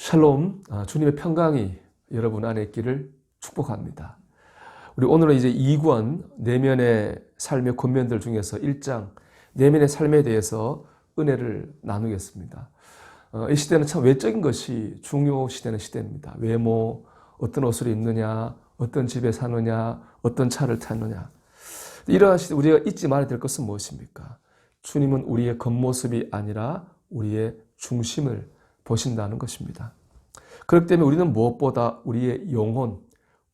샬롬, 주님의 평강이 여러분 안에 있기를 축복합니다. 우리 오늘은 이제 2권 내면의 삶의 권면들 중에서 1장 내면의 삶에 대해서 은혜를 나누겠습니다. 이 시대는 참 외적인 것이 중요시되는 시대입니다. 외모, 어떤 옷을 입느냐, 어떤 집에 사느냐, 어떤 차를 타느냐. 이러한 시대 우리가 잊지 말아야 될 것은 무엇입니까? 주님은 우리의 겉모습이 아니라 우리의 중심을 보신다는 것입니다. 그렇기 때문에 우리는 무엇보다 우리의 영혼,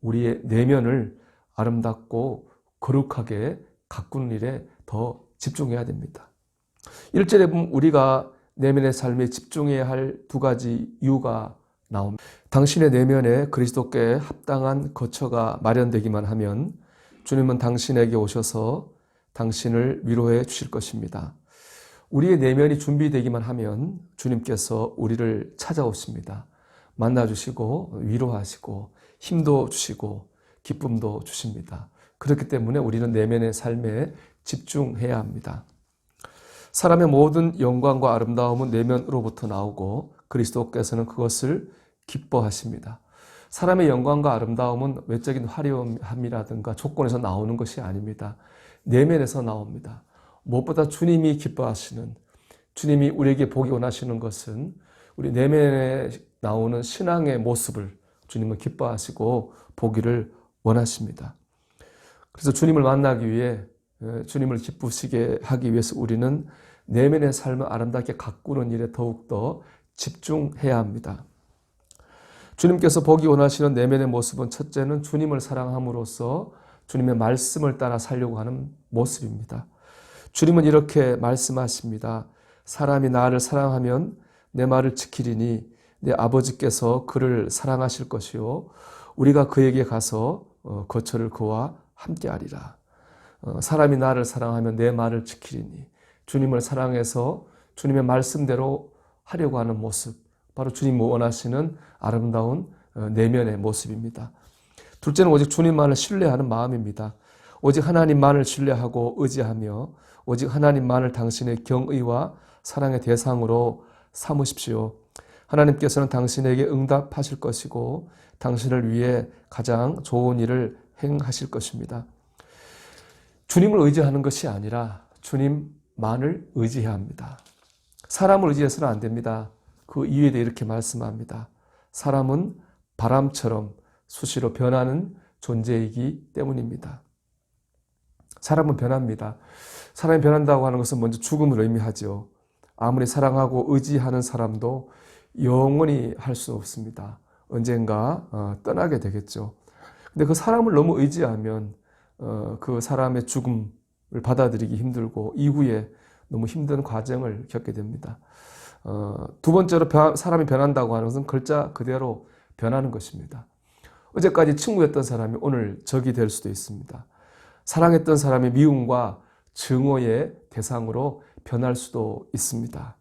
우리의 내면을 아름답고 거룩하게 가꾸는 일에 더 집중해야 됩니다. 1절에 보면 우리가 내면의 삶에 집중해야 할 두 가지 이유가 나옵니다. 당신의 내면에 그리스도께 합당한 거처가 마련되기만 하면 주님은 당신에게 오셔서 당신을 위로해 주실 것입니다. 우리의 내면이 준비되기만 하면 주님께서 우리를 찾아오십니다. 만나주시고 위로하시고 힘도 주시고 기쁨도 주십니다. 그렇기 때문에 우리는 내면의 삶에 집중해야 합니다. 사람의 모든 영광과 아름다움은 내면으로부터 나오고 그리스도께서는 그것을 기뻐하십니다. 사람의 영광과 아름다움은 외적인 화려함이라든가 조건에서 나오는 것이 아닙니다. 내면에서 나옵니다. 무엇보다 주님이 기뻐하시는, 주님이 우리에게 보기 원하시는 것은 우리 내면에 나오는 신앙의 모습을 주님은 기뻐하시고 보기를 원하십니다. 그래서 주님을 만나기 위해, 주님을 기쁘시게 하기 위해서 우리는 내면의 삶을 아름답게 가꾸는 일에 더욱더 집중해야 합니다. 주님께서 보기 원하시는 내면의 모습은 첫째는 주님을 사랑함으로써 주님의 말씀을 따라 살려고 하는 모습입니다. 주님은 이렇게 말씀하십니다. 사람이 나를 사랑하면 내 말을 지키리니 내 아버지께서 그를 사랑하실 것이요 우리가 그에게 가서 거처를 그와 함께하리라. 사람이 나를 사랑하면 내 말을 지키리니 주님을 사랑해서 주님의 말씀대로 하려고 하는 모습, 바로 주님이 원하시는 아름다운 내면의 모습입니다. 둘째는 오직 주님만을 신뢰하는 마음입니다. 오직 하나님만을 신뢰하고 의지하며 오직 하나님만을 당신의 경의와 사랑의 대상으로 삼으십시오. 하나님께서는 당신에게 응답하실 것이고 당신을 위해 가장 좋은 일을 행하실 것입니다. 주님을 의지하는 것이 아니라 주님만을 의지해야 합니다. 사람을 의지해서는 안 됩니다. 그 이유에 대해 이렇게 말씀합니다. 사람은 바람처럼 수시로 변하는 존재이기 때문입니다. 사람은 변합니다. 사람이 변한다고 하는 것은 먼저 죽음을 의미하죠. 아무리 사랑하고 의지하는 사람도 영원히 할 수 없습니다. 언젠가 떠나게 되겠죠. 근데 그 사람을 너무 의지하면 그 사람의 죽음을 받아들이기 힘들고 이후에 너무 힘든 과정을 겪게 됩니다. 두 번째로 사람이 변한다고 하는 것은 글자 그대로 변하는 것입니다. 어제까지 친구였던 사람이 오늘 적이 될 수도 있습니다. 사랑했던 사람의 미움과 증오의 대상으로 변할 수도 있습니다.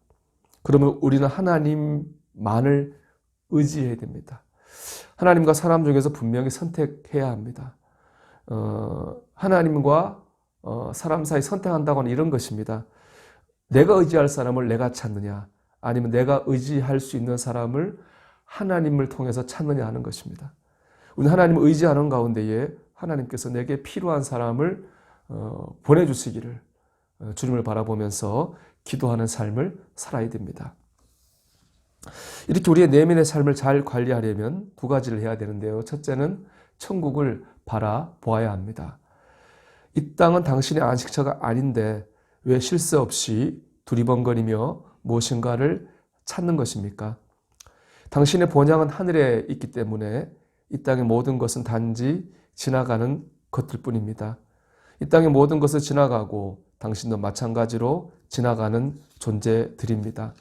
그러면 우리는 하나님만을 의지해야 됩니다. 하나님과 사람 중에서 분명히 선택해야 합니다. 하나님과 사람 사이 선택한다고 하는 이런 것입니다. 내가 의지할 사람을 내가 찾느냐, 아니면 내가 의지할 수 있는 사람을 하나님을 통해서 찾느냐 하는 것입니다. 우리 하나님을 의지하는 가운데에 하나님께서 내게 필요한 사람을 보내주시기를 주님을 바라보면서 기도하는 삶을 살아야 됩니다. 이렇게 우리의 내면의 삶을 잘 관리하려면 두 가지를 해야 되는데요. 첫째는 천국을 바라보아야 합니다. 이 땅은 당신의 안식처가 아닌데 왜 쉴 새 없이 두리번거리며 무엇인가를 찾는 것입니까? 당신의 본향은 하늘에 있기 때문에 이 땅의 모든 것은 단지 지나가는 것들 뿐입니다. 이 땅의 모든 것을 지나가고 당신도 마찬가지로 지나가는 존재들입니다.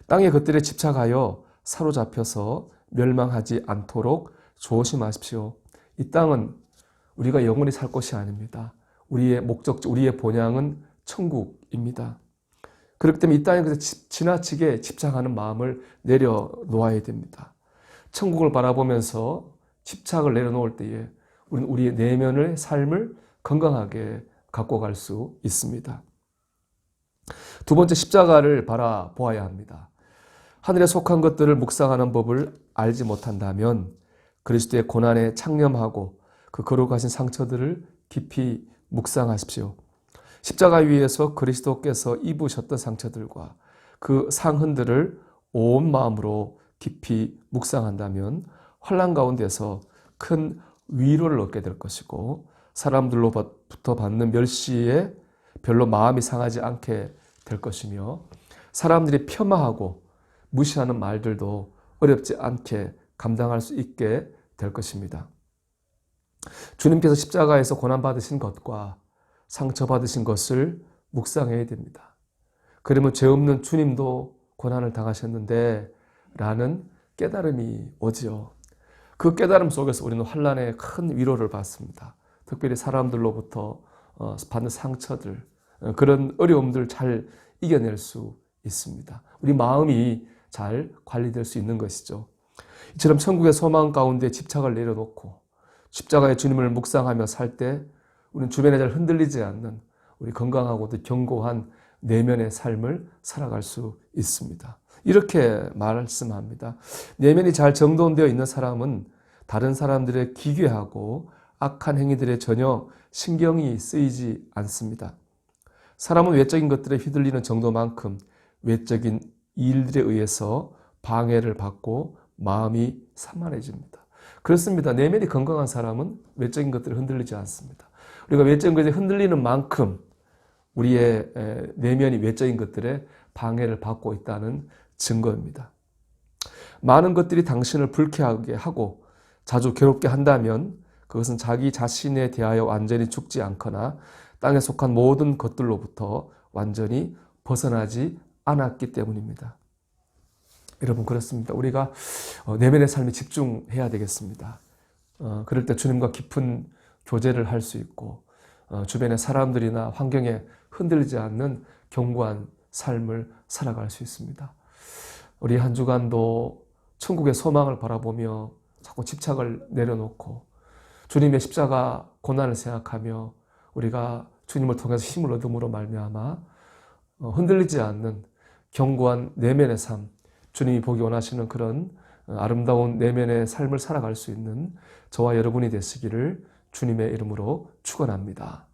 땅의 것들에 집착하여 사로잡혀서 멸망하지 않도록 조심하십시오. 이 땅은 우리가 영원히 살 곳이 아닙니다. 우리의 목적지, 우리의 본향은 천국입니다. 그렇기 때문에 이 땅에 지나치게 집착하는 마음을 내려놓아야 됩니다. 천국을 바라보면서 집착을 내려놓을 때에 우리는 우리의 내면의 삶을 건강하게 갖고 갈 수 있습니다. 두 번째, 십자가를 바라보아야 합니다. 하늘에 속한 것들을 묵상하는 법을 알지 못한다면 그리스도의 고난에 창념하고 그 거룩하신 상처들을 깊이 묵상하십시오. 십자가 위에서 그리스도께서 입으셨던 상처들과 그 상흔들을 온 마음으로 깊이 묵상한다면 환난 가운데서 큰 위로를 얻게 될 것이고 사람들로부터 받는 멸시에 별로 마음이 상하지 않게 될 것이며 사람들이 폄하하고 무시하는 말들도 어렵지 않게 감당할 수 있게 될 것입니다. 주님께서 십자가에서 고난받으신 것과 상처받으신 것을 묵상해야 됩니다. 그러면 죄 없는 주님도 고난을 당하셨는데 라는 깨달음이 오지요. 그 깨달음 속에서 우리는 환난의 큰 위로를 받습니다. 특별히 사람들로부터 받는 상처들, 그런 어려움들 잘 이겨낼 수 있습니다. 우리 마음이 잘 관리될 수 있는 것이죠. 이처럼 천국의 소망 가운데 집착을 내려놓고 십자가의 주님을 묵상하며 살 때 우리는 주변에 잘 흔들리지 않는 우리 건강하고도 견고한 내면의 삶을 살아갈 수 있습니다. 이렇게 말씀합니다. 내면이 잘 정돈되어 있는 사람은 다른 사람들의 기괴하고 악한 행위들에 전혀 신경이 쓰이지 않습니다. 사람은 외적인 것들에 휘둘리는 정도만큼 외적인 일들에 의해서 방해를 받고 마음이 산만해집니다. 그렇습니다. 내면이 건강한 사람은 외적인 것들에 흔들리지 않습니다. 우리가 외적인 것에 흔들리는 만큼 우리의 내면이 외적인 것들에 방해를 받고 있다는 증거입니다. 많은 것들이 당신을 불쾌하게 하고 자주 괴롭게 한다면 그것은 자기 자신에 대하여 완전히 죽지 않거나 땅에 속한 모든 것들로부터 완전히 벗어나지 않았기 때문입니다. 여러분 그렇습니다. 우리가 내면의 삶에 집중해야 되겠습니다. 그럴 때 주님과 깊은 교제를 할 수 있고 주변의 사람들이나 환경에 흔들리지 않는 견고한 삶을 살아갈 수 있습니다. 우리 한 주간도 천국의 소망을 바라보며 자꾸 집착을 내려놓고 주님의 십자가 고난을 생각하며 우리가 주님을 통해서 힘을 얻음으로 말미암아 흔들리지 않는 견고한 내면의 삶, 주님이 보기 원하시는 그런 아름다운 내면의 삶을 살아갈 수 있는 저와 여러분이 되시기를 주님의 이름으로 축원합니다.